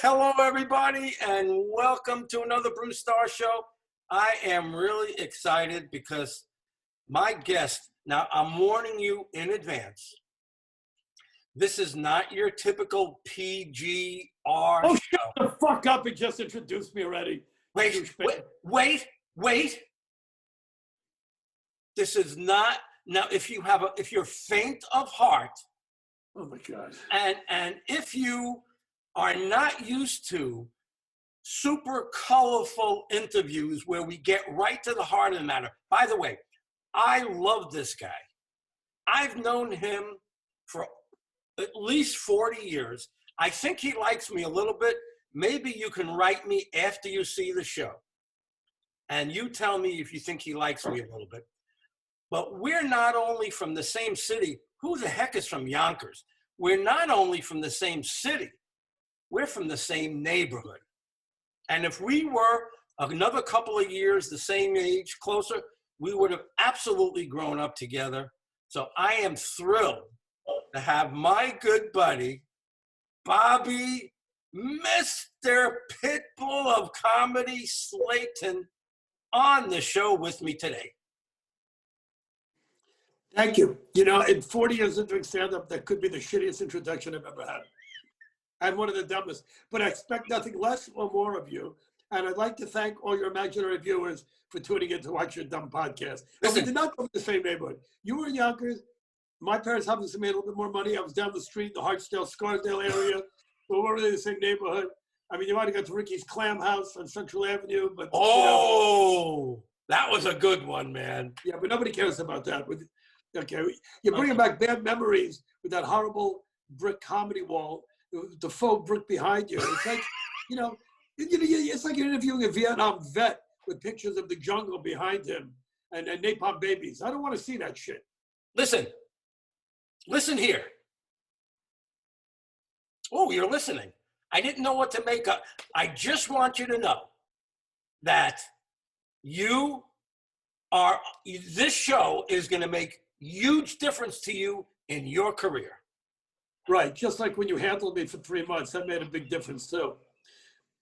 Hello, everybody, and welcome to another Bruce Starr Show. I am really excited because my guest, now I'm warning you in advance, this is not your typical PGR show. Shut the fuck up and just introduced me already. Wait. This is not, now if you're faint of heart. Oh my God. And if you are not used to super colorful interviews where we get right to the heart of the matter. By the way, I love this guy. I've known him for at least 40 years. I think he likes me a little bit. Maybe you can write me after you see the show. And you tell me if you think he likes me a little bit. But we're not only from the same city. Who the heck is from Yonkers? We're not only from the same city. We're from the same neighborhood. And if we were another couple of years, the same age, closer, we would have absolutely grown up together. So I am thrilled to have my good buddy, Bobby, Mr. Pitbull of Comedy, Slayton, on the show with me today. Thank you. You know, in 40 years of doing stand-up, that could be the shittiest introduction I've ever had. I'm one of the dumbest, but I expect nothing less or more of you. And I'd like to thank all your imaginary viewers for tuning in to watch your dumb podcast. And we did not go to the same neighborhood. You were in Yonkers. My parents obviously made a little bit more money. I was down the street, the Hartsdale, Scarsdale area. But we're really the same neighborhood. I mean, you might have got to Ricky's Clam House on Central Avenue, but that was a good one, man. Yeah, but nobody cares about that. Okay, you're bringing back bad memories with that horrible brick comedy wall, the faux brick behind you. It's like, it's like you're interviewing a Vietnam vet with pictures of the jungle behind him and napalm babies. I don't want to see that shit. Listen here. Oh, you're listening. I didn't know what to make up. I just want you to know that this show is going to make huge difference to you in your career. Right, just like when you handled me for 3 months, that made a big difference too.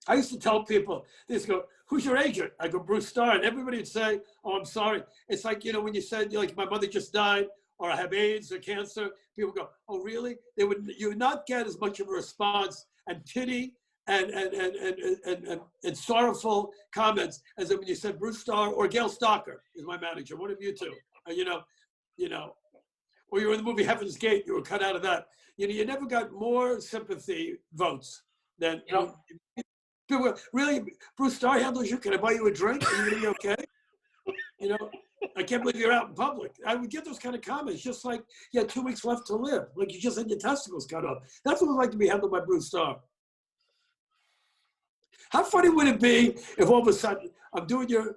I used to tell people, they used to go, who's your agent? I go, Bruce Starr, and everybody would say, oh, I'm sorry. It's like, when you said, like, my mother just died, or I have AIDS or cancer, people go, oh, really? You would not get as much of a response and pity and sorrowful comments as when you said Bruce Starr or Gail Stalker is my manager, one of you two, or you were in the movie Heaven's Gate, you were cut out of that. You never got more sympathy votes than, people go, really, Bruce Starr handles you? Can I buy you a drink? Are you going to be okay? I can't believe you're out in public. I would get those kind of comments, just like you had 2 weeks left to live, like you just had your testicles cut off. That's what it was like to be handled by Bruce Starr. How funny would it be if all of a sudden I'm doing your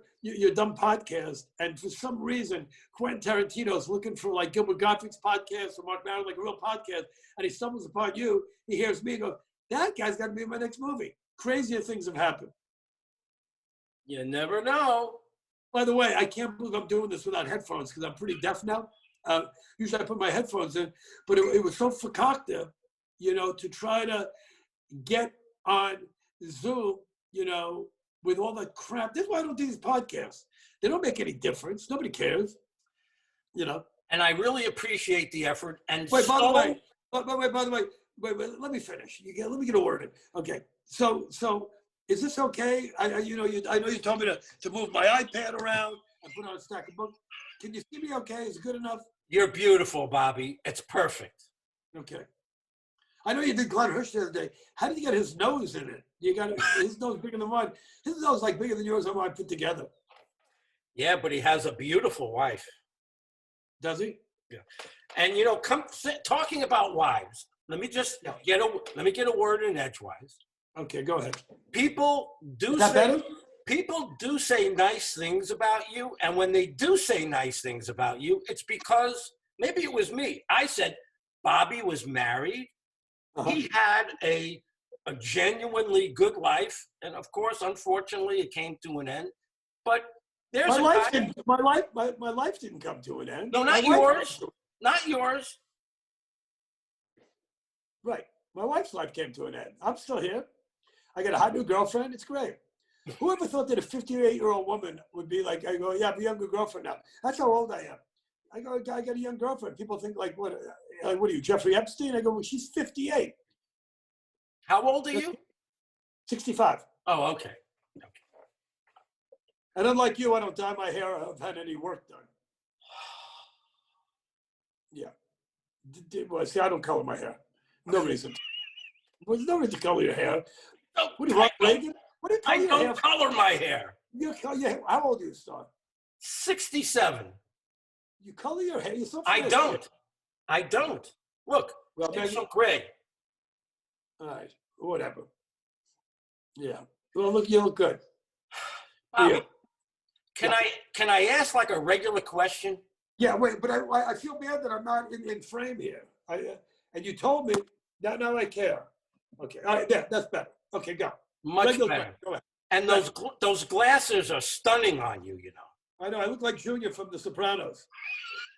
dumb podcast, and for some reason Quentin Tarantino's looking for like Gilbert Gottfried's podcast or Mark Maron, like a real podcast, and he stumbles upon you, he hears me and goes, that guy's got to be in my next movie. Crazier things have happened. You never know. By the way, I can't believe I'm doing this without headphones because I'm pretty deaf now. Usually I put my headphones in, but it was so fakakta, to try to get on Zoom, with all that crap. That's why I don't do these podcasts. They don't make any difference. Nobody cares, And I really appreciate the effort. And wait, by the way, wait, let me finish. Let me get a word in. Okay, so is this okay? I know you told me to move my iPad around and put on a stack of books. Can you see me okay? Is it good enough? You're beautiful, Bobby. It's perfect. Okay. I know you did Glenn Hirsch the other day. How did you get his nose in it? You got his nose bigger than mine. His nose like bigger than yours. I put together. Yeah, but he has a beautiful wife. Does he? Yeah. And talking about wives. Let me just get a word in edgewise. Okay, go ahead. People do say nice things about you, and when they do say nice things about you, it's because maybe it was me. I said Bobby was married. Uh-huh. He had a genuinely good life, and of course, unfortunately, it came to an end. But there's my life didn't come to an end. No, not yours. Not yours. Right. My wife's life came to an end. I'm still here. I got a hot new girlfriend. It's great. Whoever thought that a 58-year-old woman would be like, I go, yeah, I have a younger girlfriend now. That's how old I am. I go, I got a young girlfriend. People think like, what are you, Jeffrey Epstein? I go, well, she's 58. How old are you? 65. Oh, okay. And unlike you, I don't dye my hair. I've had any work done. Yeah. Well, see, I don't color my hair. No reason. There's no reason to color your hair. No, What do you want, Reagan? What do you color I your don't hair? color my hair. How old are you, Starr? 67. You color your hair? You're so I fast. don't. I don't. Look, Well, it's maybe. some gray. All right. Whatever. Yeah. Well, look, you look good. Bobby, Yeah. can I ask like a regular question? Yeah, wait, but I feel bad that I'm not in frame here. And you told me that now I care. Okay, all right, that's better. Okay, go. Much Regular better. question. Go ahead. And those glasses are stunning on you, you know. I know, I look like Junior from The Sopranos.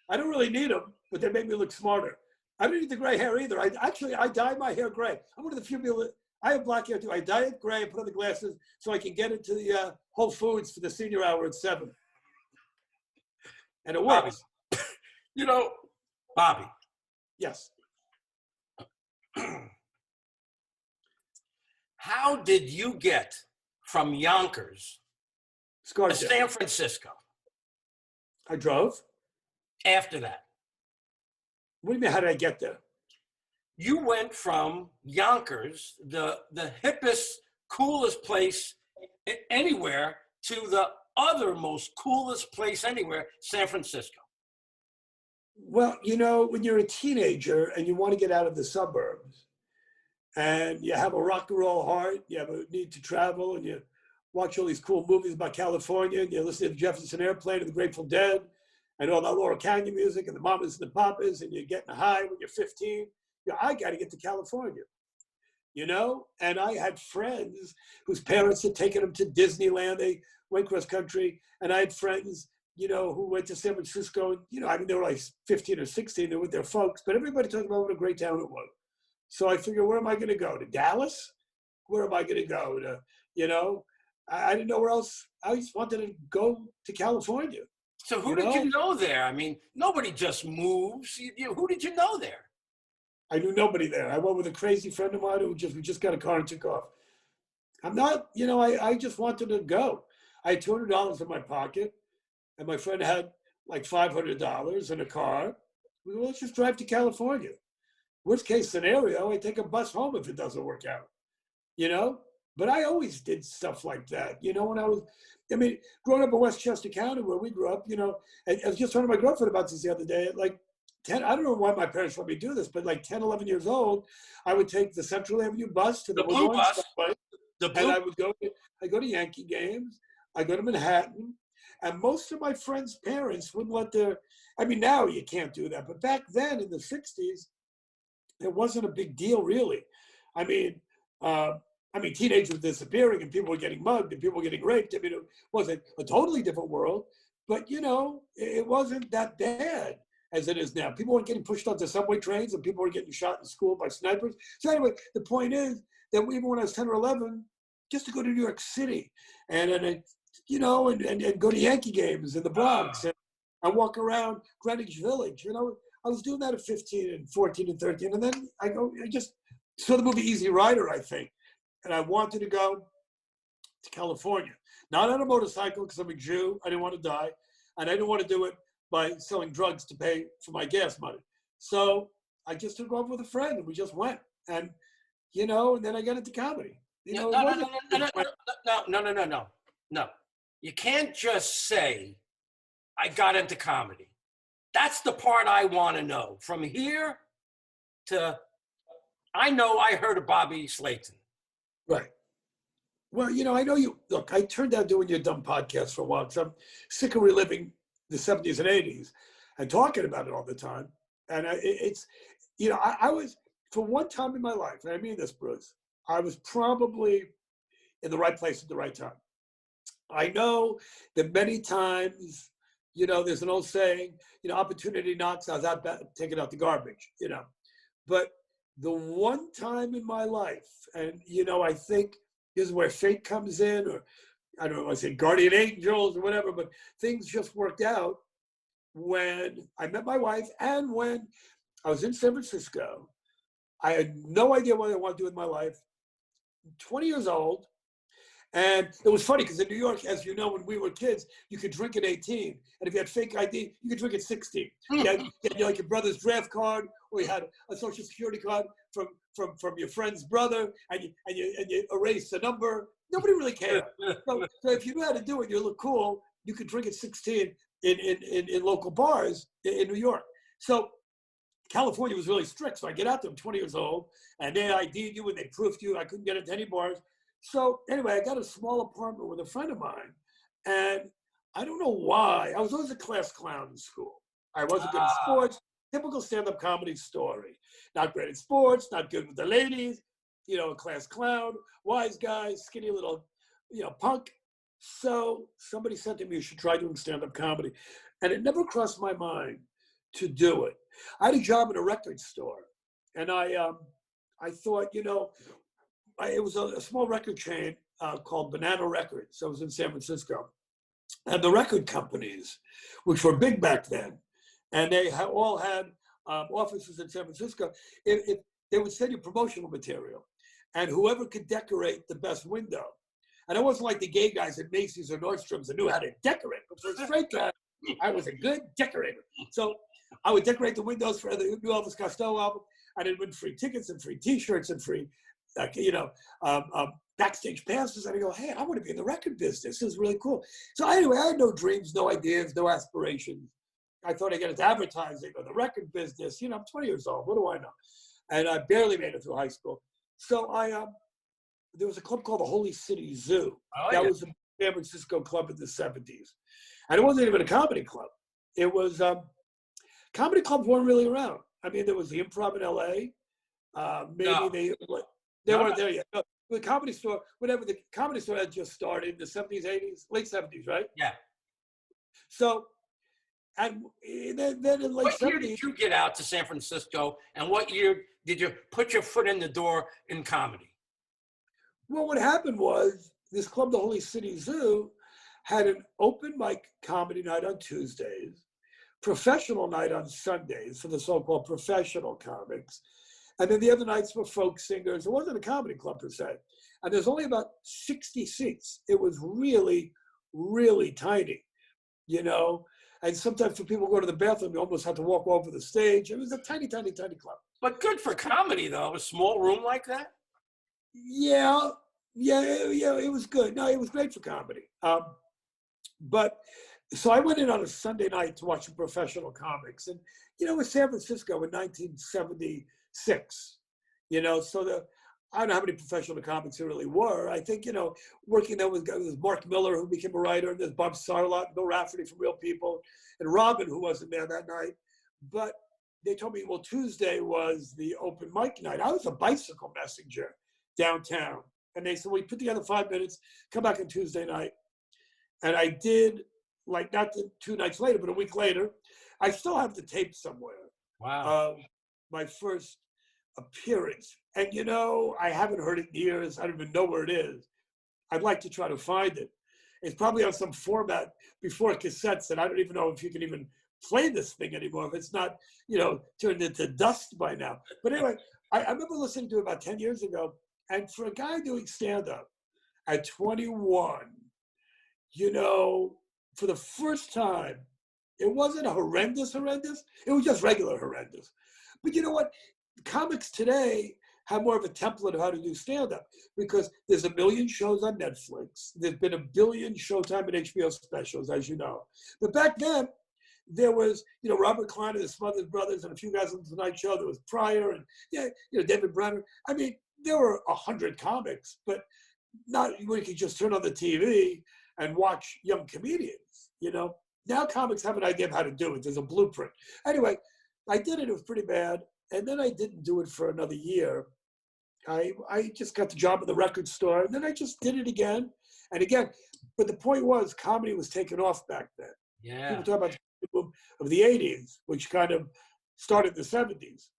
I don't really need them, but they make me look smarter. I don't need the gray hair either. I dye my hair gray. I'm one of the few people that, I have black hair too. I dye it gray, I put on the glasses so I can get into the Whole Foods for the senior hour at 7. And it works. Bobby. You know, Bobby. Yes. How did you get from Yonkers to Scarjo. San Francisco I drove. after that? What do you mean, how did I get there? You went from Yonkers, the hippest, coolest place anywhere, to the other most coolest place anywhere, San Francisco. Well, you know, when you're a teenager and you want to get out of the suburbs and you have a rock and roll heart, you have a need to travel, and you watch all these cool movies about California, and you listen to the Jefferson Airplane and the Grateful Dead and all that Laurel Canyon music and the Mamas and the Papas, and you're getting high when you're 15. I got to get to California, you know? And I had friends whose parents had taken them to Disneyland. They went cross country. And I had friends, you know, who went to San Francisco. And, you know, I mean, they were like 15 or 16. They were with their folks. But everybody talked about what a great town it was. So I figured, where am I going to go? To Dallas? Where am I going to go? To, you know, I didn't know where else. I just wanted to go to California. So who did you know there? I mean, nobody just moves. Who did you know there? I knew nobody there. I went with a crazy friend of mine we just got a car and took off. I'm not, you know, I just wanted to go. I had $200 in my pocket, and my friend had like $500 in a car. We go, let's just drive to California. Worst case scenario, I take a bus home if it doesn't work out, you know? But I always did stuff like that, you know, when growing up in Westchester County where we grew up, you know, I was just talking to my girlfriend about this the other day, like, 10, I don't know why my parents let me do this, but like 10, 11 years old, I would take the Central Avenue bus to the blue bus. And I go to Yankee games. I go to Manhattan. And most of my friends' parents wouldn't let now you can't do that. But back then in the 60s, it wasn't a big deal really. I mean, teenagers were disappearing and people were getting mugged and people were getting raped. I mean, it wasn't a totally different world, but you know, it wasn't that bad as it is now. People weren't getting pushed onto subway trains and people were getting shot in school by snipers. So anyway, the point is that even when I was 10 or 11, just to go to New York City and you know, and go to Yankee games in the Bronx and I walk around Greenwich Village, you know, I was doing that at 15 and 14 and 13. And then I just saw the movie Easy Rider, I think. And I wanted to go to California, not on a motorcycle because I'm a Jew. I didn't want to die. And I didn't want to do it by selling drugs to pay for my gas money. So I just took off with a friend and we just went. And, you know, and then I got into comedy. You know, No. You can't just say, I got into comedy. That's the part I want to know. From here to, I know I heard of Bobby Slayton. Right. Well, you know, I know you, look, I turned down doing your dumb podcast for a while because I'm sick of reliving the 70s and 80s and talking about it all the time. And it's, you know, I was, for one time in my life, and I mean this, Bruce, I was probably in the right place at the right time. I know that many times, you know, there's an old saying, you know, opportunity knocks, I was out taking out the garbage, you know. But the one time in my life, and, you know, I think this is where fate comes in, or I don't know, I said guardian angels or whatever, but things just worked out when I met my wife and when I was in San Francisco. I had no idea what I wanted to do with my life. 20 years old. And it was funny because in New York, as you know, when we were kids, you could drink at 18. And if you had fake ID, you could drink at 16. You had like your brother's draft card, or you had a social security card from your friend's brother, and you erased the number. Nobody really cared. So if you knew how to do it, you look cool, you could drink at 16 in local bars in New York. So California was really strict. So I get out there, I'm 20 years old, and they ID'd you and they proofed you. I couldn't get into any bars. So anyway, I got a small apartment with a friend of mine, and I don't know why. I was always a class clown in school. I wasn't good at sports. Typical stand-up comedy story. Not great at sports, not good with the ladies, a class clown, wise guy, skinny little, punk. So somebody said to me, you should try doing stand-up comedy. And it never crossed my mind to do it. I had a job in a record store, and I thought, it was a small record chain called Banana Records. So it was in San Francisco. And the record companies, which were big back then, and they all had offices in San Francisco, they would send you promotional material. And whoever could decorate the best window. And I wasn't like the gay guys at Macy's or Nordstrom's that knew how to decorate. But for a straight guy, I was a good decorator. So I would decorate the windows for the new Elvis Costello album. And it would free tickets and free T-shirts and free, backstage passes. And I go, hey, I want to be in the record business. This is really cool. So anyway, I had no dreams, no ideas, no aspirations. I thought I'd get into advertising or the record business. I'm 20 years old. What do I know? And I barely made it through high school. So there was a club called the Holy City Zoo. That was a San Francisco club in the 70s. And it wasn't even a comedy club. It was, comedy clubs weren't really around. I mean, there was the Improv in LA. They weren't there yet. No, the Comedy Store, whatever, the Comedy Store had just started in the 70s, 80s, late 70s, right? Yeah. So, and then in late 70s. What year did you get out to San Francisco, and what year did you put your foot in the door in comedy? Well, what happened was this club, the Holy City Zoo, had an open mic comedy night on Tuesdays, professional night on Sundays for the so-called professional comics. And then the other nights were folk singers. It wasn't a comedy club per se. And there's only about 60 seats. It was really, really tiny, And sometimes when people go to the bathroom, you almost have to walk over the stage. It was a tiny, tiny, tiny club. But good for comedy, though. A small room like that? Yeah, it was good. No, it was great for comedy. But so I went in on a Sunday night to watch the professional comics. And, it was San Francisco in 1976, so I don't know how many professional comics there really were. I think, working there was Mark Miller, who became a writer, and there's Bob Sarlott, Bill Rafferty from Real People, and Robin, who wasn't there that night. But they told me, well, Tuesday was the open mic night. I was a bicycle messenger downtown. And they said, well, we put together 5 minutes, come back on Tuesday night. And I did, not 2 nights later, but a week later. I still have the tape somewhere. Wow. My first appearance. And, I haven't heard it in years. I don't even know where it is. I'd like to try to find it. It's probably on some format before cassettes, and I don't even know if you can even play this thing anymore, if it's not, turned into dust by now. But anyway, I remember listening to it about 10 years ago, and for a guy doing stand-up at 21, for the first time, it wasn't a horrendous. It was just regular horrendous. But you know what? Comics today have more of a template of how to do stand-up because there's a million shows on Netflix. There's been a billion Showtime and HBO specials, as you know. But back then, there was, Robert Klein and the Smothers Brothers and a few guys on the Tonight Show. There was Pryor and, David Brenner. I mean, there were 100 comics, but not where you could just turn on the TV and watch young comedians, Now comics have an idea of how to do it. There's a blueprint. Anyway, I did it. It was pretty bad. And then I didn't do it for another year. I just got the job at the record store. And then I just did it again and again. But the point was, comedy was taken off back then. Yeah. People talk about the boom of the 80s, which kind of started in the 70s.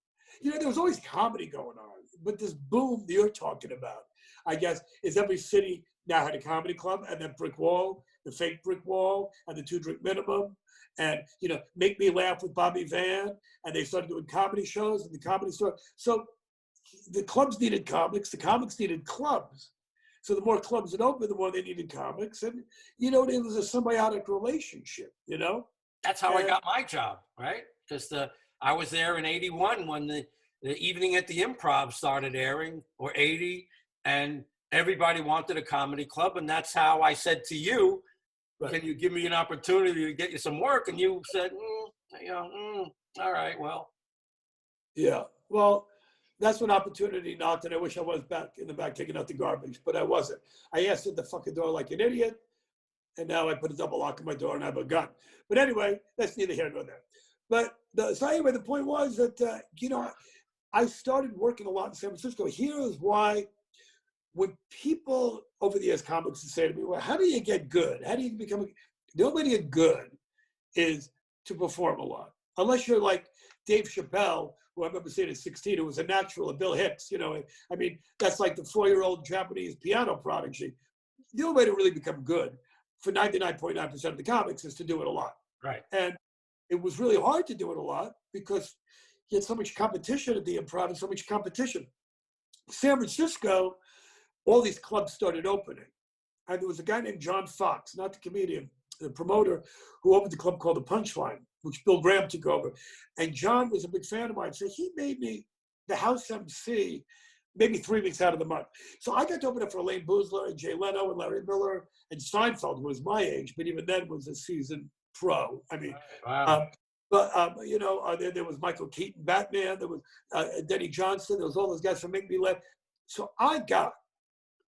There was always comedy going on. But this boom that you're talking about, I guess, is every city now had a comedy club, and then brick wall, the fake brick wall, and the 2-drink minimum, and Make Me Laugh with Bobby Van, and they started doing comedy shows in the Comedy Store. So the clubs needed comics, the comics needed clubs. So the more clubs that opened, the more they needed comics, and it was a symbiotic relationship. That's how I got my job, right? Because I was there in '81 when the Evening at the Improv started airing, or '80, and everybody wanted a comedy club, and that's how I said to you, right, can you give me an opportunity to get you some work? And you said, all right, well. Yeah, well, that's when opportunity knocked, and I wish I was back in the back taking out the garbage, but I wasn't. I answered the fucking door like an idiot, and now I put a double lock on my door and I have a gun. But anyway, that's neither here nor there. But so anyway, the point was that, I started working a lot in San Francisco. Here is why, when people over the years, comics, would say to me, well, how do you get good? How do you become, the only way to get good is to perform a lot. Unless you're like Dave Chappelle, who I remember seeing at 16, who was a natural, and Bill Hicks, I mean, that's like the 4-year-old Japanese piano prodigy. The only way to really become good for 99.9% of the comics is to do it a lot. Right. And it was really hard to do it a lot because you had so much competition at the Improv and so much competition. San Francisco, all these clubs started opening. And there was a guy named John Fox, not the comedian, the promoter, who opened the club called The Punchline, which Bill Graham took over. And John was a big fan of mine. So he made me the house MC maybe 3 weeks out of the month. So I got to open up for Elaine Boozler and Jay Leno and Larry Miller and Seinfeld, who was my age, but even then was a seasoned pro. I mean, wow. There was Michael Keaton, Batman. There was Denny Johnston. There was all those guys from Make Me Laugh. So I got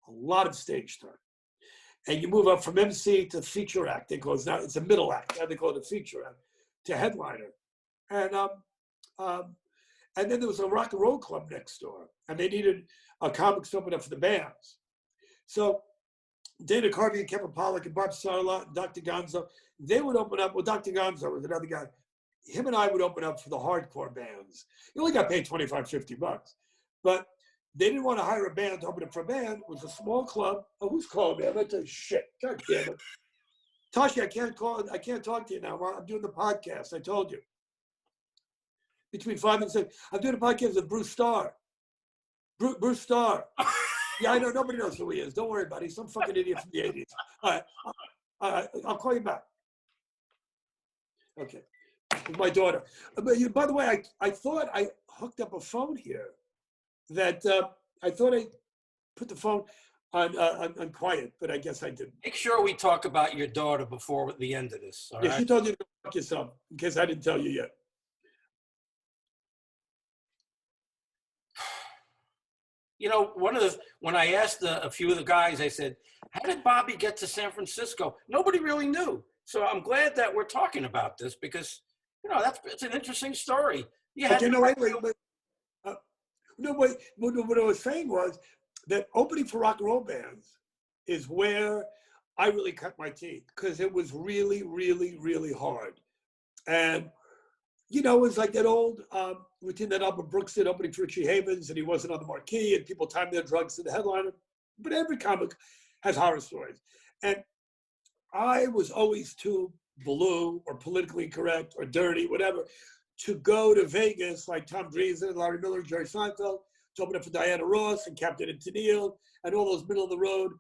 a lot of stage time. And you move up from MC to feature act. They call it now, it's a middle act. Now they call it a feature act, to headliner. And then there was a rock and roll club next door, and they needed a comics to open up for the bands. So Dana Carvey and Kevin Pollak and Bob Sarlott and Dr. Gonzo, they would open up. Well, Dr. Gonzo was another guy. Him and I would open up for the hardcore bands. You only got paid $25, $50, but they didn't want to hire a band to open up for a band. It was a small club. Oh, who's calling me? I'm going to tell you shit. God damn it. Tashi, I can't talk to you now. I'm doing the podcast. I told you. Between 5 and 6. I'm doing a podcast with Bruce Starr. Bruce Starr. Yeah, I know. Nobody knows who he is. Don't worry about it. He's some fucking idiot from the 80s. All right. I'll call you back. Okay. With my daughter. But by the way, I thought I hooked up a phone here that I thought I put the phone on quiet, but I guess I didn't. Make sure we talk about your daughter before the end of this. All right? She told you to go fuck yourself, in case I didn't tell you yet. When I asked a few of the guys, I said, how did Bobby get to San Francisco? Nobody really knew. So I'm glad that we're talking about this because, it's an interesting story. What I was saying was that opening for rock and roll bands is where I really cut my teeth because it was really, really, really hard. And, it was like that old routine that Albert Brooks did opening for Richie Havens, and he wasn't on the marquee, and people timed their drugs to the headliner. But every comic has horror stories. And I was always too blue or politically incorrect or dirty, whatever, to go to Vegas like Tom Dreesen, Larry Miller, Jerry Seinfeld, to open up for Diana Ross and Captain and Tennille and all those middle of the road,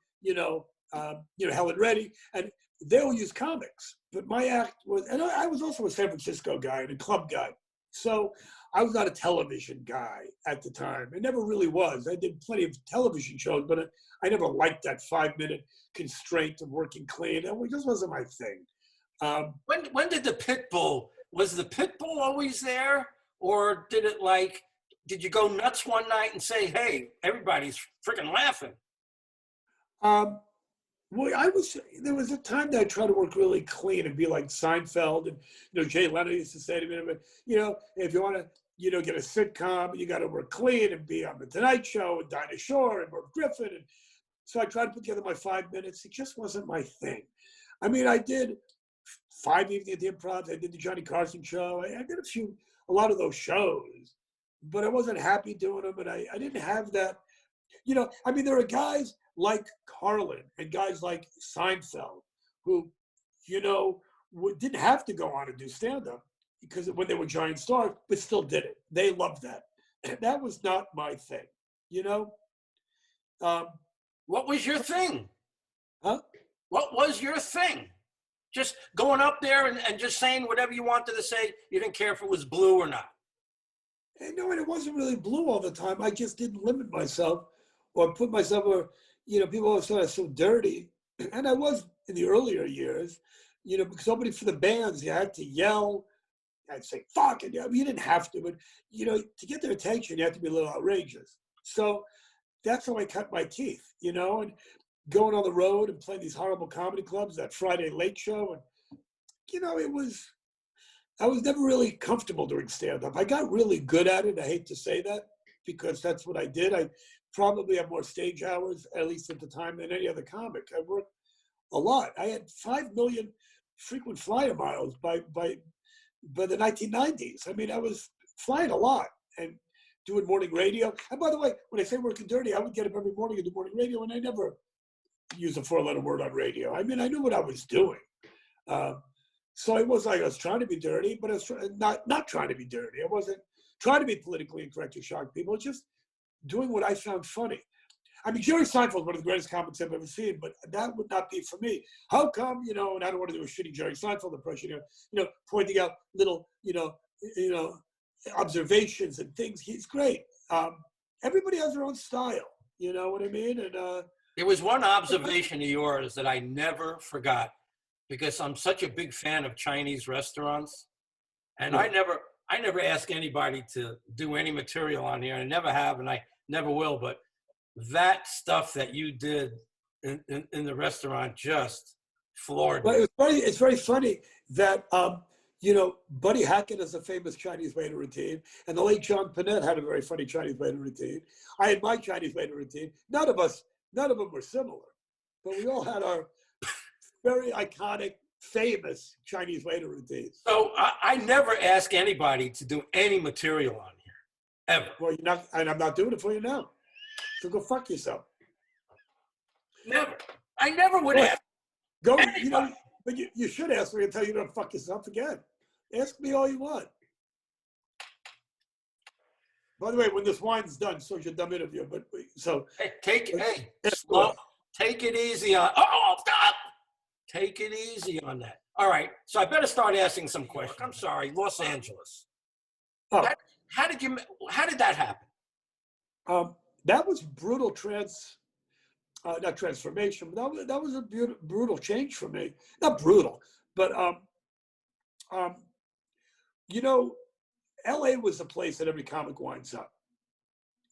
Helen Reddy. And they will use comics. But my act was, and I was also a San Francisco guy and a club guy. So I was not a television guy at the time. I never really was. I did plenty of television shows, but I never liked that 5-minute constraint of working clean. It just wasn't my thing. When did the Pitbull, was the Pitbull always there? Or did you go nuts one night and say, hey, everybody's freaking laughing? Well, there was a time that I tried to work really clean and be like Seinfeld, and Jay Leno used to say to me, if you want to, get a sitcom, you got to work clean and be on the Tonight Show and Dinah Shore and Merv Griffin. And so I tried to put together my 5 minutes. It just wasn't my thing. I mean, I did 5 evenings at the Improv. I did the Johnny Carson show. I did a lot of those shows, but I wasn't happy doing them, and I didn't have that You know, I mean, there are guys like Carlin and guys like Seinfeld who, you know, didn't have to go on and do stand-up because when they were giant stars, but still did it. They loved that. And that was not my thing, you know? What was your thing? Huh? What was your thing? Just going up there and just saying whatever you wanted to say. You didn't care if it was blue or not. And no, and it wasn't really blue all the time. I just didn't limit myself or put myself, or, you know, people always thought I was so dirty. And I was in the earlier years, you know, because somebody for the bands, you had to yell. I'd say, fuck it. You didn't have to, but, you know, to get their attention, you had to be a little outrageous. So that's how I cut my teeth, you know, and going on the road and playing these horrible comedy clubs, that Friday late show. And, you know, I was never really comfortable doing stand-up. I got really good at it. I hate to say that because that's what I did. I probably have more stage hours, at least at the time, than any other comic. I worked a lot. I had 5 million frequent flyer miles by the 1990s. I mean, I was flying a lot and doing morning radio. And by the way, when I say working dirty, I would get up every morning and do morning radio, and I never used a 4-letter word on radio. I mean, I knew what I was doing. So it was like I was trying to be dirty, but I was not trying to be dirty. I wasn't trying to be politically incorrect to shock people. It's just doing what I found funny. I mean, Jerry Seinfeld is one of the greatest comics I've ever seen, but that would not be for me. How come, you know, and I don't want to do a shitty Jerry Seinfeld impression, you know, pointing out little, you know, observations and things. He's great. Everybody has their own style, you know what I mean? And there was one observation of yours that I never forgot because I'm such a big fan of Chinese restaurants. And I never ask anybody to do any material on here. I never have, and I never will. But that stuff that you did in the restaurant just floored me. It's very funny that, you know, Buddy Hackett has a famous Chinese waiter routine, and the late John Panette had a very funny Chinese waiter routine. I had my Chinese waiter routine. None of them were similar, but we all had our very iconic, famous Chinese waiter routines. So I never ask anybody to do any material on here, ever. Well, you're not, and I'm not doing it for you now. So go fuck yourself. Never. I never would ask. Go, you know, but you should ask me until you don't fuck yourself again. Ask me all you want. By the way, when this wine's done, so it's your dumb interview. But so take it easy on. Oh, stop! Take it easy on that. All right. So I better start asking some questions. I'm sorry, Los Angeles. Oh. How did that happen? That was brutal not transformation, but that was a brutal change for me. Not brutal, but you know, LA was the place that every comic winds up.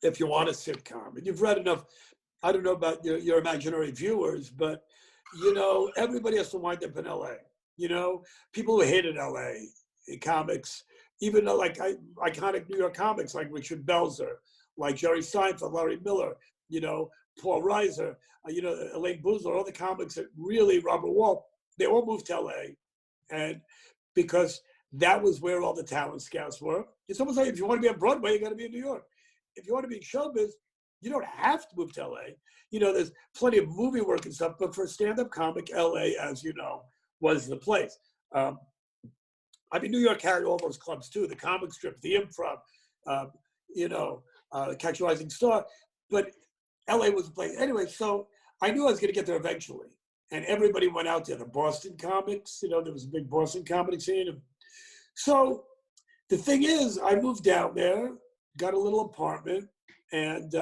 If you want a sitcom, and you've read enough, I don't know about your imaginary viewers, but you know, everybody has to wind up in LA. You know, people who hated LA in comics, even like iconic New York comics like Richard Belzer, like Jerry Seinfeld, Larry Miller, you know, Paul Reiser, you know, Elaine Boozler, all the comics that really, Robert Wall, they all moved to LA. And because that was where all the talent scouts were. It's almost like if you want to be on Broadway, you got to be in New York. If you want to be in showbiz, you don't have to move to LA. You know, there's plenty of movie work and stuff, but for a stand-up comic, LA, as you know, was the place. I mean, New York had all those clubs too, the comic strip, the improv, you know, Catch a Rising Star, but LA was the place. Anyway, so I knew I was going to get there eventually. And everybody went out there. The Boston comics, you know, there was a big Boston comedy scene. So the thing is, I moved down there, got a little apartment, and,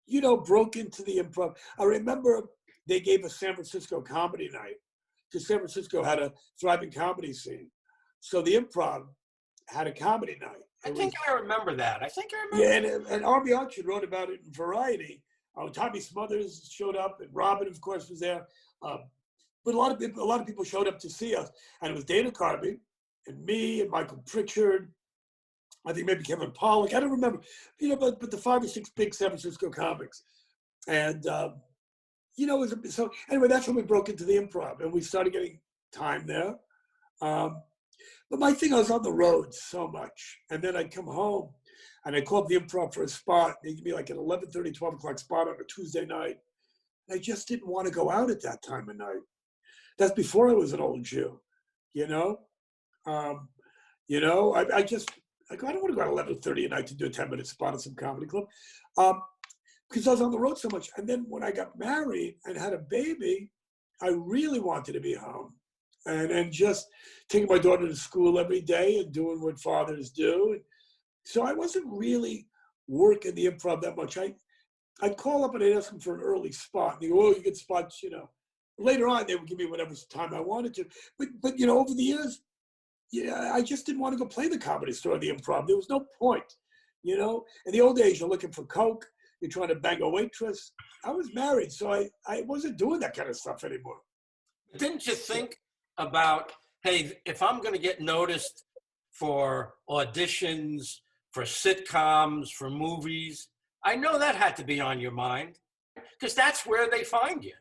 you know, broke into the improv. I remember they gave a San Francisco comedy night because San Francisco had a thriving comedy scene. So the improv had a comedy night. I think I remember that. Yeah, and Arby Archer wrote about it in Variety. Tommy Smothers showed up, and Robin, of course, was there. But a lot of people showed up to see us, and it was Dana Carvey, and me, and Michael Pritchard. I think maybe Kevin Pollak. I don't remember, you know, but the 5 or 6 big San Francisco comics, and you know, so anyway, that's when we broke into the improv, and we started getting time there. But my thing, I was on the road so much. And then I'd come home and I'd call up the Improv for a spot. They'd give me like an 11:30, 12 o'clock spot on a Tuesday night. And I just didn't want to go out at that time of night. That's before I was an old Jew, you know? I just, like, I don't want to go out 11:30 at night to do a 10-minute spot at some comedy club. Because I was on the road so much. And then when I got married and had a baby, I really wanted to be home. And just taking my daughter to school every day and doing what fathers do. So I wasn't really working the Improv that much. I'd call up and I'd ask them for an early spot. And they go, oh, you get spots, Later on, they would give me whatever time I wanted to. But over the years, yeah, I just didn't want to go play the Comedy Store or the Improv. There was no point, In the old days, you're looking for coke. You're trying to bang a waitress. I was married, so I wasn't doing that kind of stuff anymore. Didn't you think about, hey, if I'm going to get noticed for auditions, for sitcoms, for movies, I know that had to be on your mind because that's where they find you.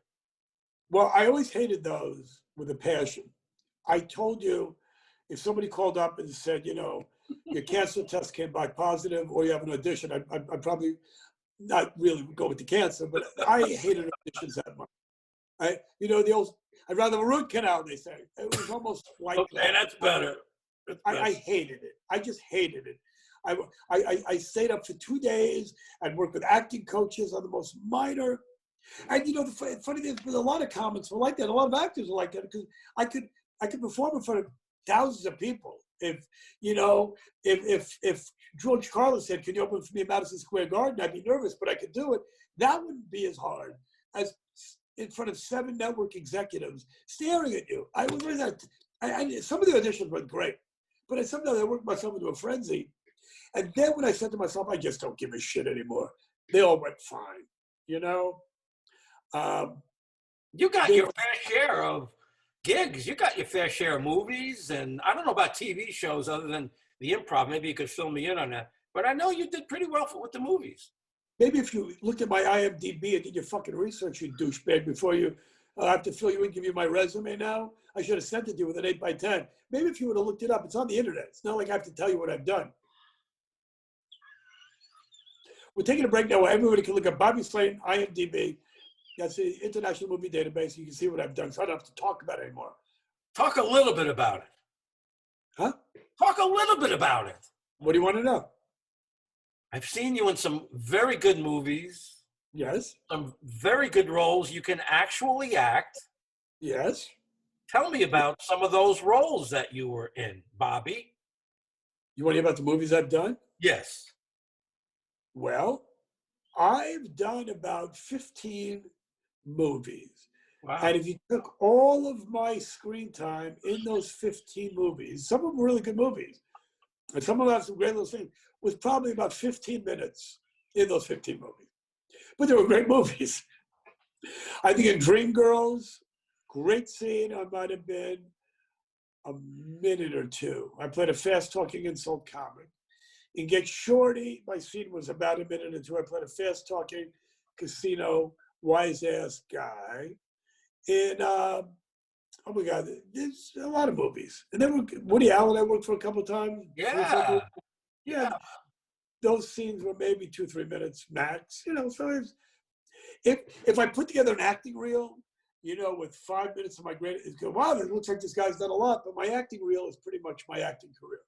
Well, I always hated those with a passion. I told you, if somebody called up and said, your cancer test came back positive or you have an audition, I'd probably not really go with the cancer, but I hated auditions that much. I'd rather have a root canal, they say. It was almost like okay, that. That's better. I hated it. I just hated it. I stayed up for 2 days. I'd work with acting coaches on the most minor. And the funny thing is, a lot of comics were like that. A lot of actors were like that because I could perform in front of thousands of people. If George Carlin said, "Can you open for me at Madison Square Garden?" I'd be nervous, but I could do it. That wouldn't be as hard as in front of 7 network executives staring at you. Some of the auditions were great, but sometimes I worked myself into a frenzy. And then when I said to myself, I just don't give a shit anymore. They all went fine, You got your fair share of gigs. You got your fair share of movies. And I don't know about TV shows other than the Improv. Maybe you could fill me in on that. But I know you did pretty well with the movies. Maybe if you looked at my IMDb and did your fucking research, you douchebag, before you have to fill you in, give you my resume now. I should have sent it to you with an 8x10. Maybe if you would have looked it up, it's on the internet. It's not like I have to tell you what I've done. We're taking a break now. Everybody can look at Bobby Slayton, IMDb. That's the International Movie Database. You can see what I've done, so I don't have to talk about it anymore. Talk a little bit about it. Huh? Talk a little bit about it. What do you want to know? I've seen you in some very good movies. Yes. Some very good roles. You can actually act. Yes. Tell me about some of those roles that you were in, Bobby. You want to hear about the movies I've done? Yes. Well, I've done about 15 movies. Wow. And if you took all of my screen time in those 15 movies, some of them were really good movies, and some of them have some great little things, was probably about 15 minutes in those 15 movies. But they were great movies. I think in Dreamgirls, great scene, I might have been a minute or two. I played a fast-talking insult comic. In Get Shorty, my scene was about a minute or two. I played a fast-talking casino, wise-ass guy. In, oh my God, there's a lot of movies. And then Woody Allen, I worked for a couple of times. Yeah. Those scenes were maybe 2-3 minutes max. So if I put together an acting reel, with 5 minutes of my great, it's go, wow, it looks like this guy's done a lot. But my acting reel is pretty much my acting career.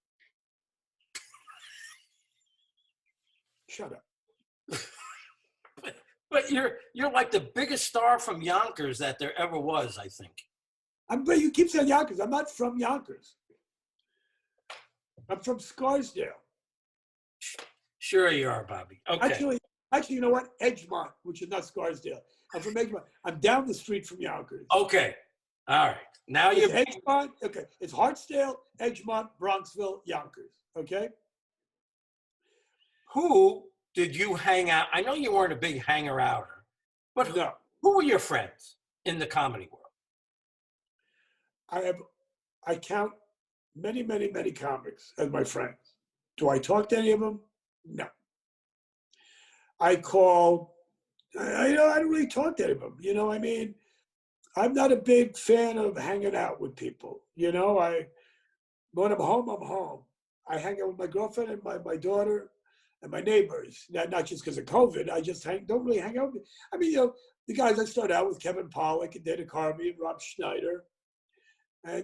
Shut up. But you're like the biggest star from Yonkers that there ever was, I think. But you keep saying Yonkers. I'm not from Yonkers. I'm from Scarsdale. Sure you are, Bobby. Okay. Actually, you know what? Edgemont, which is not Scarsdale. I'm from Edgemont. I'm down the street from Yonkers. Okay. All right. Now you're Edgemont. Okay. It's Hartsdale, Edgemont, Bronxville, Yonkers. Okay. Who did you hang out? I know you weren't a big hanger-outer, but no. Who were your friends in the comedy world? I count many, many, many comics as my friends. Do I talk to any of them? No. I don't really talk to any of them. I'm not a big fan of hanging out with people. when I'm home, I'm home. I hang out with my girlfriend and my daughter and my neighbors. Not just because of COVID. I just don't really hang out. I mean, the guys I started out with, Kevin Pollak and Dana Carvey and Rob Schneider. And,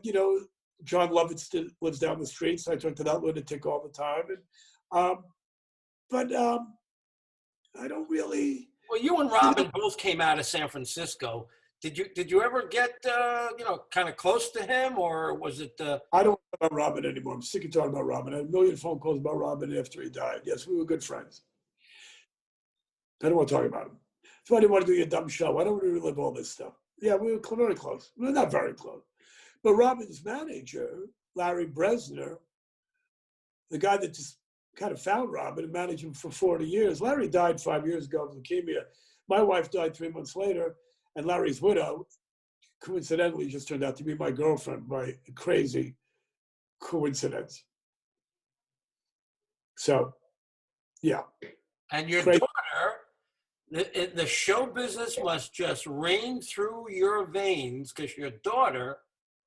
John Lovitz lives down the street, so I talk to that lunatic all the time. But I don't really. Well, you and Robin both came out of San Francisco. Did you ever get kind of close to him, or was it? I don't talk about Robin anymore. I'm sick of talking about Robin. I had a million phone calls about Robin after he died. Yes, we were good friends. I don't want to talk about him. So I didn't want to do your dumb show. I don't want to relive all this stuff. Yeah, we were very close. We're not very close. But Robin's manager, Larry Bresner, the guy that just kind of found Robin and managed him for 40 years. Larry died 5 years ago of leukemia. My wife died 3 months later, and Larry's widow, coincidentally, just turned out to be my girlfriend by a crazy coincidence. So, yeah. And your daughter, the show business must just rain through your veins because your daughter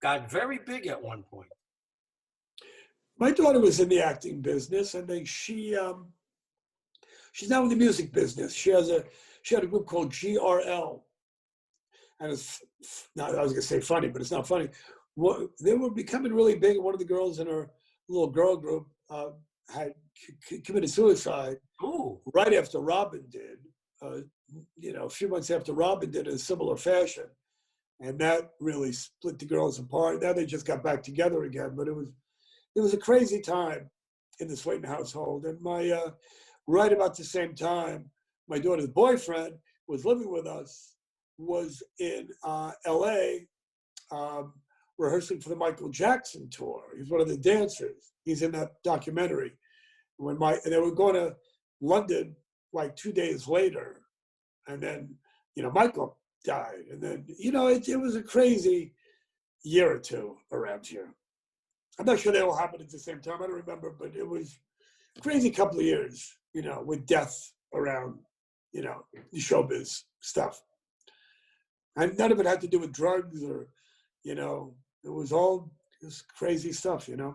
got very big at one point. My daughter was in the acting business, and then she's now in the music business. She had a group called GRL, and it's not, I was gonna say funny, but it's not funny. They were becoming really big. One of the girls in her little girl group had committed suicide. Ooh. Right after Robin did. A few months after Robin did in a similar fashion, and that really split the girls apart. Now they just got back together again, but it was a crazy time in the Slayton household. And right about the same time, my daughter's boyfriend was living with us, was in LA rehearsing for the Michael Jackson tour. He's one of the dancers. He's in that documentary. And they were going to London like 2 days later. And then, Michael died. And then, it was a crazy year or two around here. I'm not sure they all happened at the same time. I don't remember, but it was a crazy couple of years, with death around, the showbiz stuff. And none of it had to do with drugs or, it was all this crazy stuff, And,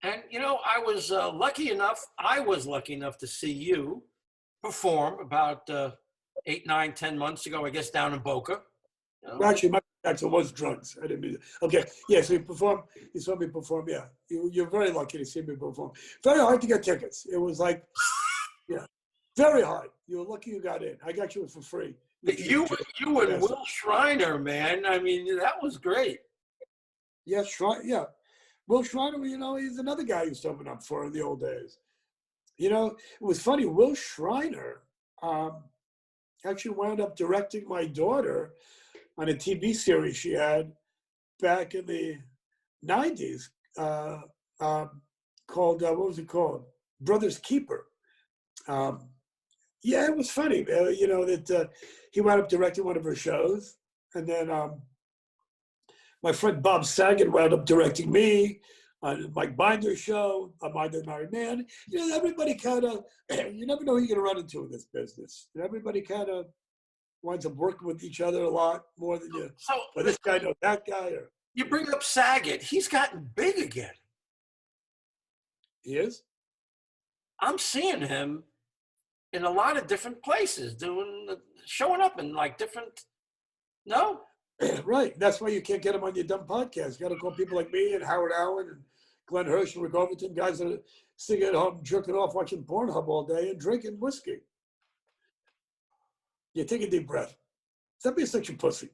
I was lucky enough to see you perform about 8, 9, 10 months ago, I guess, down in Boca. Well, actually, my reaction was drugs. I didn't mean to. Okay, yeah, so you saw me perform, yeah. You're very lucky to see me perform. Very hard to get tickets. It was like, yeah, very hard. You were lucky you got in. I got you for free. You and Will Shriner, man. I mean, that was great. Yeah, yeah. Will Shriner, he's another guy who's opened up for in the old days. It was funny. Will Shriner actually wound up directing my daughter on a TV series she had back in the 90s called, what was it called? Brother's Keeper. Yeah, it was funny, that he wound up directing one of her shows. And then my friend Bob Saget wound up directing me on Mike Binder's show, on Mind the Married Man. Everybody kind of, you never know who you're going to run into in this business. And everybody kind of winds up working with each other a lot more than you. So, but this guy knows that guy. Or you bring up Saget. He's gotten big again. He is? I'm seeing him in a lot of different places, showing up in like different, no? Right. That's why you can't get him on your dumb podcast. You got to call people like me and Howard Allen and Glenn Hirsch and Rick Overton, guys that are sitting at home jerking off watching Pornhub all day and drinking whiskey. Yeah, take a deep breath. Stop being such a pussy.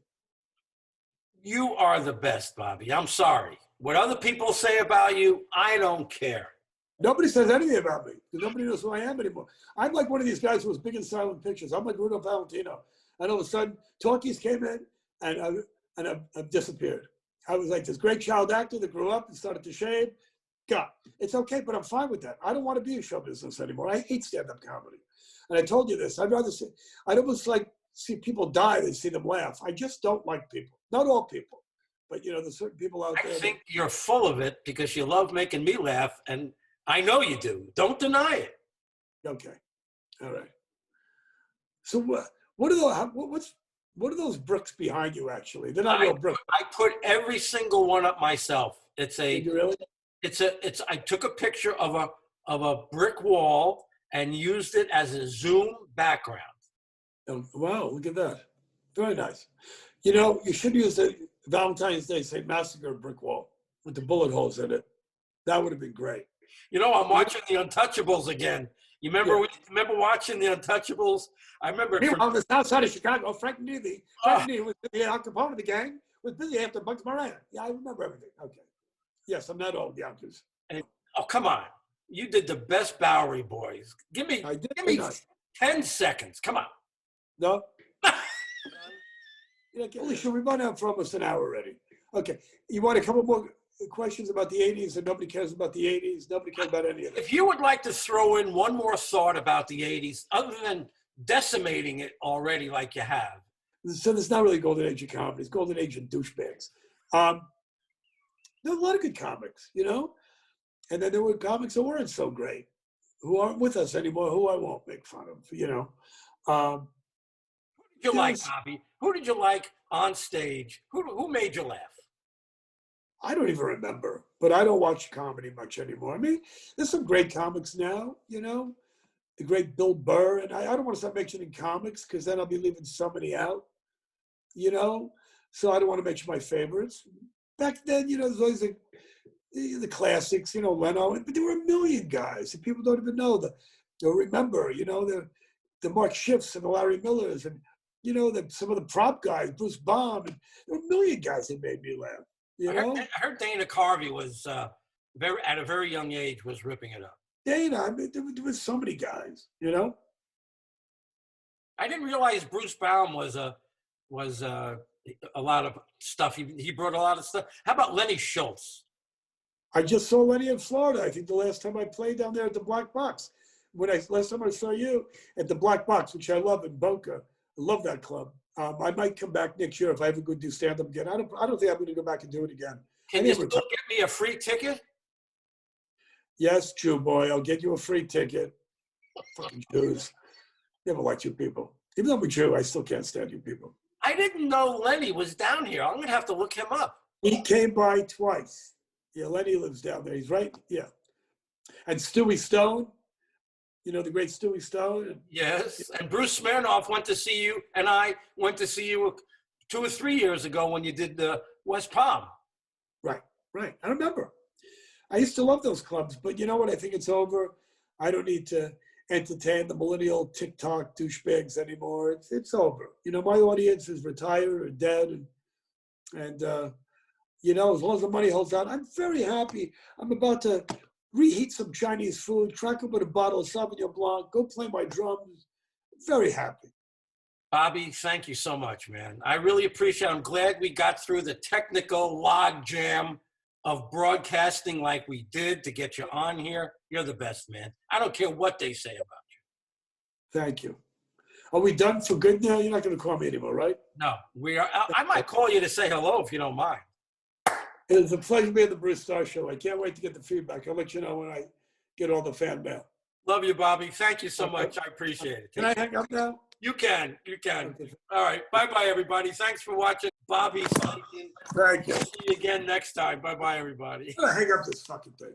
You are the best, Bobby. I'm sorry. What other people say about you, I don't care. Nobody says anything about me because nobody knows who I am anymore. I'm like one of these guys who was big in silent pictures. I'm like Rudolph Valentino. And all of a sudden, talkies came in and I've disappeared. I was like this great child actor that grew up and started to shave. God, it's okay, but I'm fine with that. I don't want to be in show business anymore. I hate stand-up comedy. And I told you this. I'd almost like see people die than see them laugh. I just don't like people. Not all people, but there's certain people out there. I think you're full of it because you love making me laugh, and I know you do. Don't deny it. Okay, all right. So what are those bricks behind you? Actually, they're not real bricks. I put every single one up myself. It's a. Did you really? I took a picture of a brick wall and used it as a Zoom background. Oh, wow, look at that. Very nice. You know, you should use the Valentine's Day St. Massacre brick wall with the bullet holes in it. That would have been great. You know, I'm watching The Untouchables again. You remember? Yeah. Remember watching The Untouchables? I remember. Meanwhile, on the south side of Chicago, Frank Neely was the Al Capone of the gang, was busy after Bugs Moran. Yeah, I remember everything. Okay. Yes, I'm not old, Yonkers. Oh, come on. You did the best Bowery Boys. Give me 10 seconds. Come on. No? Alicia, we've run out for almost an hour already. Okay. You want a couple more questions about the 80s, and nobody cares about the 80s? Nobody cares about any of it. If you would like to throw in one more thought about the 80s, other than decimating it already like you have. So there's not really golden age of comedy. It's golden age of douchebags. There were a lot of good comics, you know? And then there were comics that weren't so great, who aren't with us anymore, who I won't make fun of, you know? Who did you like, Bobby? Who did you like on stage? Who made you laugh? I don't even remember, but I don't watch comedy much anymore. I mean, there's some great comics now, you know? The great Bill Burr, and I don't want to start mentioning comics because then I'll be leaving somebody out, you know? So I don't want to mention my favorites. Back then, you know, there's always the classics, you know, Leno, but there were a million guys and people don't even know they'll remember, you know, the Mark Schiffs and the Larry Millers and, you know, some of the prop guys, Bruce Baum, and there were a million guys that made me laugh, you know? I heard Dana Carvey was, at a very young age, was ripping it up. Dana, I mean, there was so many guys, you know? I didn't realize Bruce Baum was a lot of stuff. He brought a lot of stuff. How about Lenny Schultz? I just saw Lenny in Florida. I think the last time I played down there at the Black Box. Last time I saw you at the Black Box, which I love in Boca. I love that club. I might come back next year if I ever go do stand-up again. I don't think I'm going to go back and do it again. Can you still get me a free ticket? Yes, Jew boy, I'll get you a free ticket. Fucking Jews. Never liked you people. Even though I'm a Jew, I still can't stand you people. I didn't know Lenny was down here. I'm going to have to look him up. He came by twice. Yeah, Lenny lives down there. He's right. Yeah. And Stewie Stone, you know, the great Stewie Stone. Yes. And Bruce Smirnoff went to see you, and I went to see you 2 or 3 years ago when you did the West Palm. Right. I remember. I used to love those clubs, but you know what? I think it's over. I don't need to entertain the millennial TikTok douchebags anymore. It's over. You know, my audience is retired or dead, and you know, as long as the money holds out, I'm very happy. I'm about to reheat some Chinese food, crack open a bottle of Sauvignon Blanc, go play my drums. Very happy. Bobby, thank you so much, man. I really appreciate it. I'm glad we got through the technical log jam of broadcasting like we did to get you on here. You're the best, man. I don't care what they say about you. Thank you. Are we done for good now? You're not going to call me anymore, right? No, we are. I might call you to say hello if you don't mind. It was a pleasure being the Bruce Starr Show. I can't wait to get the feedback. I'll let you know when I get all the fan mail. Love you, Bobby. Thank you so much. I appreciate it. Can I hang up now? You can. All right. Bye-bye, everybody. Thanks for watching. Bobby Slayton. Thank you. See you again next time. Bye-bye, everybody. I'm going to hang up this fucking thing.